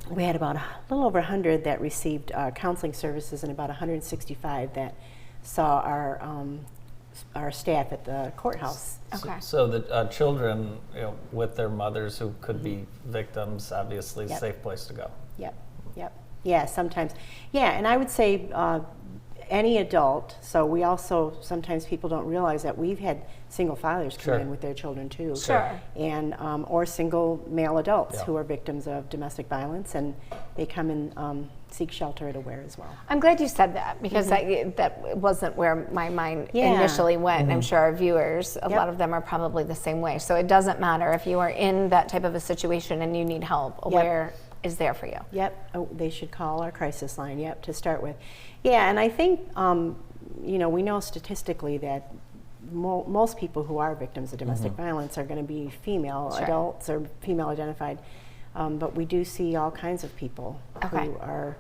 We had about a little over 100 that received counseling services and about 165 that saw our staff at the courthouse. Okay. So the children, with their mothers who could be victims, obviously, Yep. safe place to go. Yep. Yeah, sometimes. Yeah, and I would say any adult. So we also, sometimes people don't realize that we've had single fathers come Sure. in with their children too. Sure. And or single male adults Yeah. who are victims of domestic violence, and they come and seek shelter at Aware as well. I'm glad you said that because that wasn't where my mind initially went. I'm sure our viewers, a lot of them are probably the same way. So it doesn't matter if you are in that type of a situation and you need help, Aware is there for you. Yep, they should call our crisis line, to start with. Yeah, and I think, we know statistically that most people who are victims of domestic violence are going to be female adults or female identified, but we do see all kinds of people who are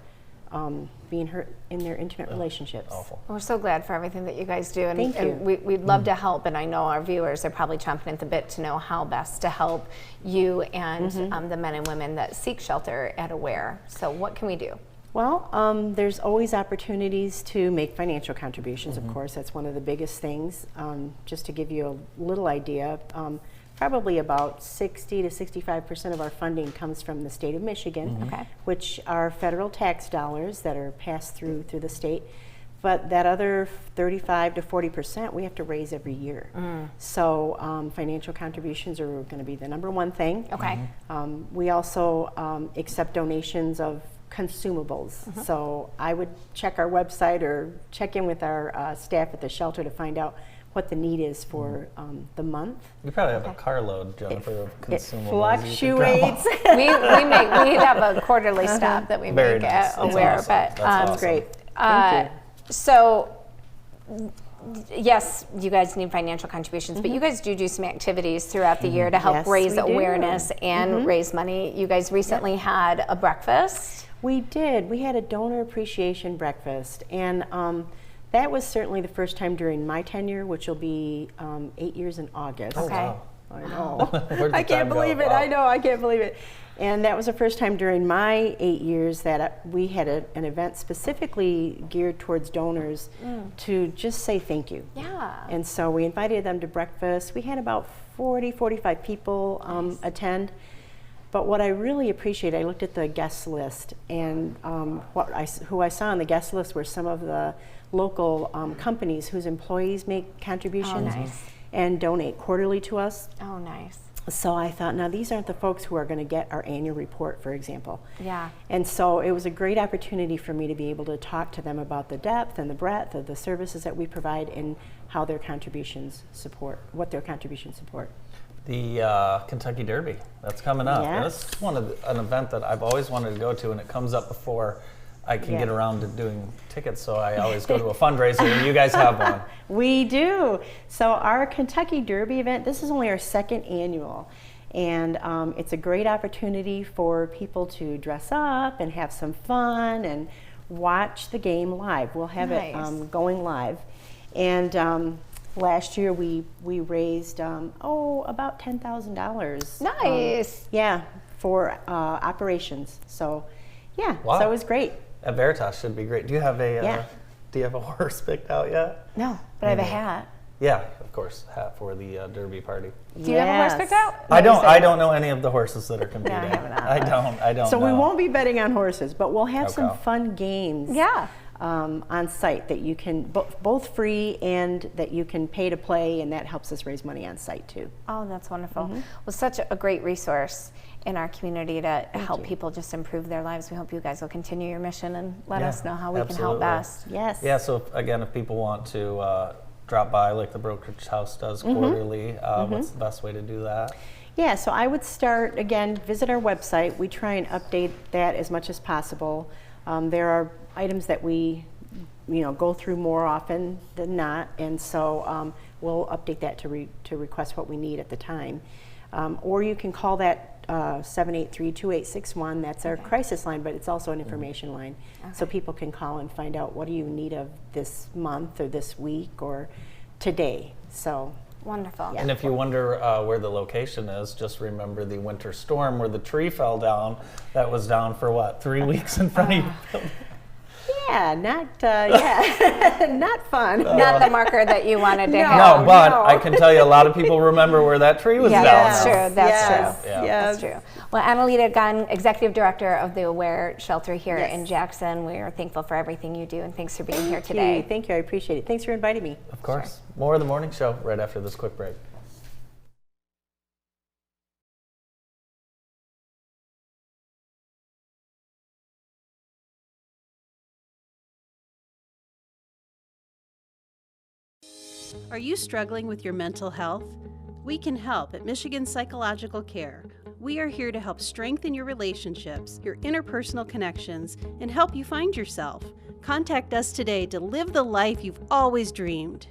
being hurt in their intimate relationships. Awful. We're so glad for everything that you guys do, and, Thank you. and we'd love to help. And I know our viewers are probably chomping at the bit to know how best to help you and the men and women that seek shelter at Aware. So what can we do? Well, there's always opportunities to make financial contributions, of course. That's one of the biggest things. Just to give you a little idea, probably about 60 to 65% of our funding comes from the state of Michigan, which are federal tax dollars that are passed through the state. But that other 35 to 40% we have to raise every year. So financial contributions are going to be the number one thing. Okay. We also accept donations of consumables. So I would check our website or check in with our staff at the shelter to find out what the need is for the month. You probably have a carload, Jennifer, of consumables. It fluctuates. we have a quarterly stop that we Very make nice. at Aware, That's but awesome. That's great. Thank you. So. Yes, you guys need financial contributions, but you guys do some activities throughout the year to help Yes, raise we do. awareness and raise money. You guys recently had a breakfast. We did. We had a donor appreciation breakfast, and that was certainly the first time during my tenure, which will be 8 years in August. Oh, wow. I know. Where'd the I can't time go? believe it. Wow. I know. I can't believe it. And that was the first time during my 8 years that we had an event specifically geared towards donors to just say thank you. Yeah. And so we invited them to breakfast. We had about 45 people attend. But what I really appreciate, I looked at the guest list, and who I saw on the guest list were some of the local companies whose employees make contributions and donate quarterly to us. Oh, nice. So I thought, now these aren't the folks who are going to get our annual report, for example. Yeah. And so it was a great opportunity for me to be able to talk to them about the depth and the breadth of the services that we provide and how their contributions support, what their contributions support. The Kentucky Derby, that's coming up. And Yes. it's an event that I've always wanted to go to, and it comes up before I can get around to doing tickets, so I always go to a fundraiser, and you guys have one. We do. So our Kentucky Derby event, this is only our second annual, and it's a great opportunity for people to dress up and have some fun and watch the game live. We'll have it going live. And last year we raised about $10,000. Nice. for operations. So, yeah, Wow. so it was great. At Veritas should be great. Do you have a Yeah. do you have a horse picked out yet? No, but I have a hat. Yeah, of course, hat for the Derby party. Do you have a horse picked out? I don't know any of the horses that are competing. I have not. I don't So know. we won't be betting on horses, but we'll have some Okay. fun games. Yeah. On site that you can both free and that you can pay to play, and that helps us raise money on site too. Oh, that's wonderful. Mhm. Well, such a great resource in our community to help you. people just improve their lives. We hope you guys will continue your mission and let Yeah, us know how we can help absolutely. best. Yes. Yeah, so again, if people want to drop by like the Brokerage House does quarterly, what's the best way to do that? Yeah, so I would start, again, visit our website. We try and update that as much as possible. There are items that we go through more often than not, and so we'll update that to request what we need at the time. Or you can call that 783-2861. That's our crisis line, but it's also an information line. So people can call and find out what do you need of this month or this week or today. So wonderful. And if you wonder where the location is, just remember the winter storm where the tree fell down. That was down for what, 3 weeks in front of you? Yeah, not not fun. Not the marker that you wanted to No, have. but I can tell you a lot of people remember where that tree was Yeah, down. that's true. That's true. Yeah. That's true. Well, Annalita Gunn, Executive Director of the Aware Shelter here Yes. in Jackson, we are thankful for everything you do, and thanks for being here Thank today. you. Thank you. I appreciate it. Thanks for inviting me. Of course. More of the morning show right after this quick break. Are you struggling with your mental health? We can help at Michigan Psychological Care. We are here to help strengthen your relationships, your interpersonal connections, and help you find yourself. Contact us today to live the life you've always dreamed.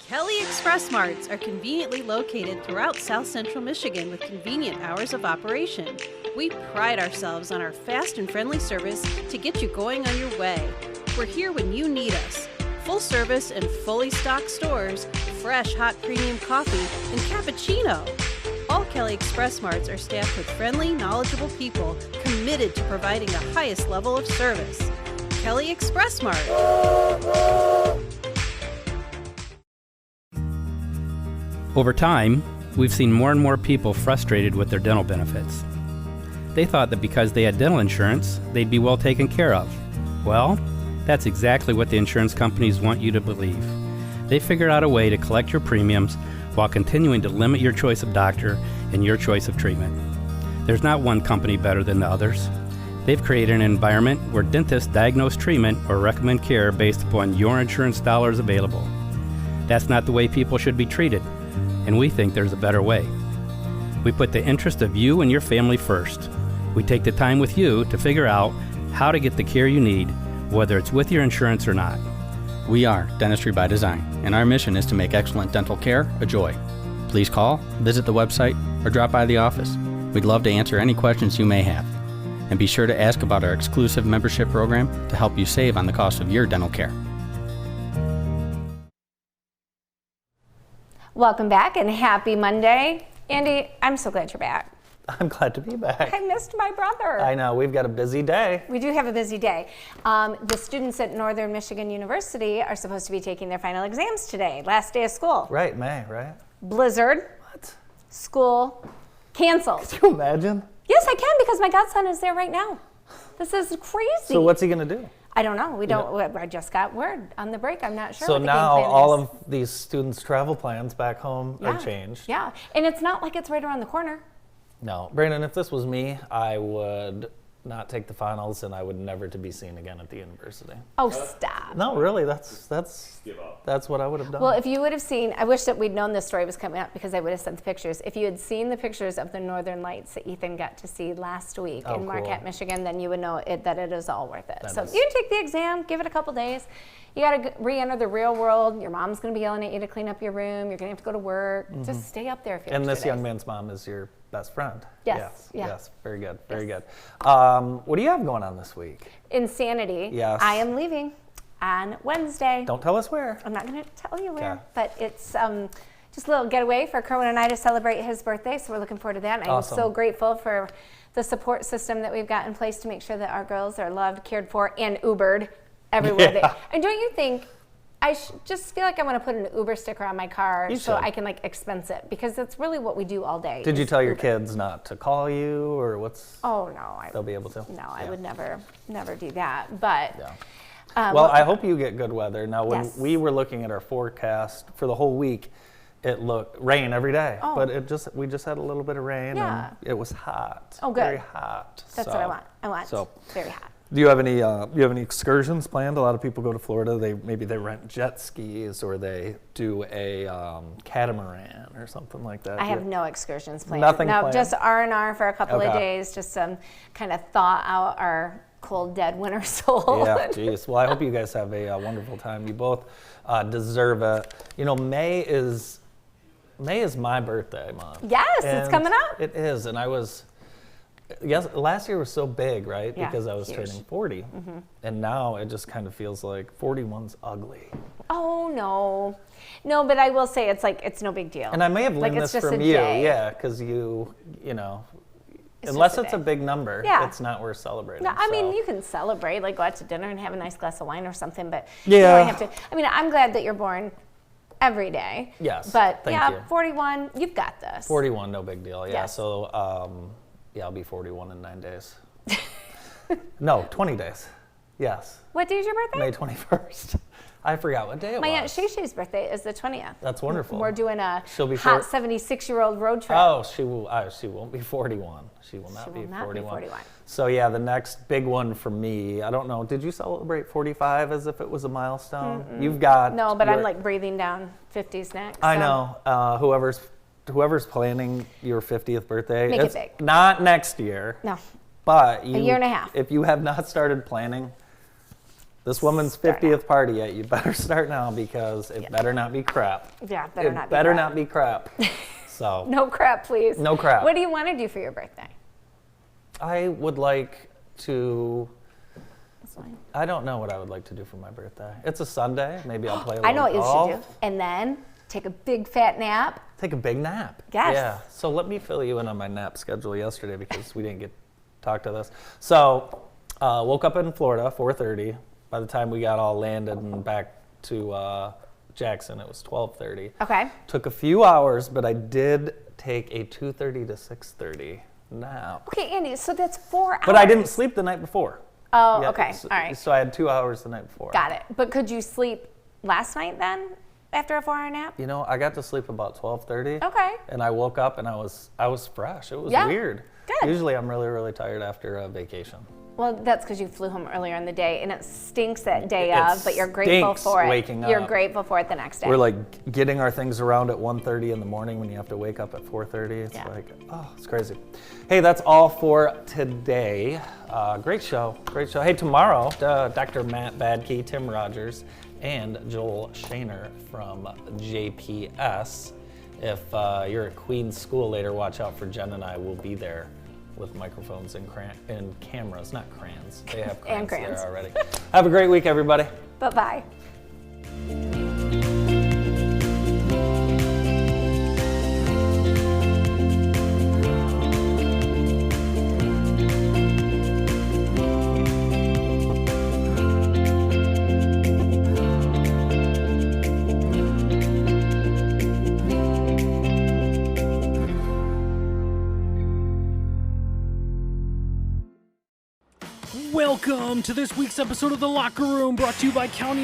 Kelly Express Marts are conveniently located throughout South Central Michigan with convenient hours of operation. We pride ourselves on our fast and friendly service to get you going on your way. We're here when you need us. Full service and fully stocked stores, fresh hot premium coffee, and cappuccino. All Kelly Express Marts are staffed with friendly, knowledgeable people committed to providing the highest level of service. Kelly Express Mart. Over time, we've seen more and more people frustrated with their dental benefits. They thought that because they had dental insurance, they'd be well taken care of. Well, that's exactly what the insurance companies want you to believe. They figured out a way to collect your premiums while continuing to limit your choice of doctor and your choice of treatment. There's not one company better than the others. They've created an environment where dentists diagnose treatment or recommend care based upon your insurance dollars available. That's not the way people should be treated, and we think there's a better way. We put the interest of you and your family first. We take the time with you to figure out how to get the care you need, whether it's with your insurance or not. We are Dentistry by Design, and our mission is to make excellent dental care a joy. Please call, visit the website, or drop by the office. We'd love to answer any questions you may have. And be sure to ask about our exclusive membership program to help you save on the cost of your dental care. Welcome back and happy Monday. Andy, I'm so glad you're back. I'm glad to be back. I missed my brother. I know, we've got a busy day. We do have a busy day. The students at Northern Michigan University are supposed to be taking their final exams today, last day of school. Right, May, right? Blizzard. What? School canceled. Can you imagine? Yes, I can because my godson is there right now. This is crazy. So what's he going to do? I don't know. We don't. I just got word on the break. I'm not sure. So what the now game plan all is. of these students' travel plans back home are changed. Yeah, and it's not like it's right around the corner. No, Brandon, if this was me, I would not take the finals, and I would never to be seen again at the university. Oh, stop. No, really, that's what I would have done. Well, if you would have seen, I wish that we'd known this story was coming up because I would have sent the pictures. If you had seen the pictures of the Northern Lights that Ethan got to see last week in Marquette, Michigan, then you would know that it is all worth it. So you take the exam, give it a couple days. You got to re-enter the real world. Your mom's going to be yelling at you to clean up your room. You're going to have to go to work. Just stay up there. And this young man's mom is your best friend. Yes. Yes. Very good. Very good. What do you have going on this week? Insanity. Yes. I am leaving on Wednesday. Don't tell us where. I'm not going to tell you where, Okay. but it's just a little getaway for Kerwin and I to celebrate his birthday. So we're looking forward to that. And Awesome. I'm so grateful for the support system that we've got in place to make sure that our girls are loved, cared for, and Ubered everywhere. And don't you think? I just feel like I want to put an Uber sticker on my car You so should. I can expense it because that's really what we do all day. Did you is tell your Uber. kids not to call you, or what's? Oh no, They'll be able to. No, I would never do that. But Well, I hope you get good weather. Now, when Yes. we were looking at our forecast for the whole week, it looked rain every day. Oh. But we just had a little bit of rain, Yeah. and it was hot. Oh, good. Very hot. That's what I want. I want very hot. Do you have any excursions planned? A lot of people go to Florida. Maybe they rent jet skis or they do a catamaran or something like that. I have no excursions planned. Nothing No, planned? just R&R for a couple of Okay. days, just kind of thaw out our cold, dead winter soul. Yeah, geez. Well, I hope you guys have a wonderful time. You both deserve it. You know, May is my birthday month. Yes, it's And coming up. It is, and last year was so big, right? Yeah, because I was huge. turning 40, Mhm. and now it just kind of feels like 41's ugly. Oh, no, but I will say it's no big deal. And I may have learned it's this just from a you, day. yeah, because you know, It's unless just a it's a day. big number, Yeah. it's not worth celebrating. No, I mean, so. you can celebrate, go out to dinner and have a nice glass of wine or something, but Yeah. you don't have to. I mean, I'm glad that you're born every day. Yes, But thank yeah, you. 41, you've got this. 41, no big deal. Yeah. Yes. So, I'll be 41 in 9 days. No, 20 days. Yes. What day is your birthday? May 21st. I forgot what day it My was. Aunt Shay Shay's birthday is the 20th. That's wonderful. We're doing a She'll be hot 76-year-old road trip. Oh, she won't be 41. She will not, She will not be 41. So yeah, the next big one for me, I don't know, did you celebrate 45 as if it was a milestone? Mm-mm. You've got... No, but I'm breathing down 50s next. I so. know. Whoever's planning your 50th birthday, Make it it's big. not next year. No. But A year and a half. If you have not started planning this woman's 50th party yet, you better start now because it better not be crap. Yeah, better It not be better crap. not be crap. So No crap, please. No crap. What do you want to do for your birthday? I would like to. That's fine. I don't know what I would like to do for my birthday. It's a Sunday. Maybe I'll play a little I know what you golf. should do. And then take a big fat nap. Take a big nap. Yes. Yeah. So let me fill you in on my nap schedule yesterday because we didn't get to talk to this. So woke up in Florida 4:30. By the time we got all landed and back to Jackson, it was 12:30. Okay. Took a few hours, but I did take a 2:30 to 6:30 nap. Okay, Andy, so that's 4 hours. But I didn't sleep the night before. Oh, Yeah, okay. So, All right. So I had 2 hours the night before. Got it. But could you sleep last night then after a 4-hour nap? You know, I got to sleep about 12:30. Okay. And I woke up and I was fresh. It was Yeah. weird. Good. Usually I'm really, really tired after a vacation. Well, that's because you flew home earlier in the day, and it stinks that day It of, but you're grateful stinks for it. waking You're up. grateful for it the next day. We're like getting our things around at 1:30 in the morning when you have to wake up at 4:30. It's like, oh, it's crazy. Hey, that's all for today. Great show. Hey, tomorrow, Dr. Matt Badke, Tim Rogers, and Joel Shaner from JPS. If you're at Queen's School later, watch out for Jen and I. We'll be there with microphones and cameras, not crayons. They have crayons, And crayons. there already. Have a great week, everybody. Bye-bye. Welcome to this week's episode of The Locker Room, brought to you by County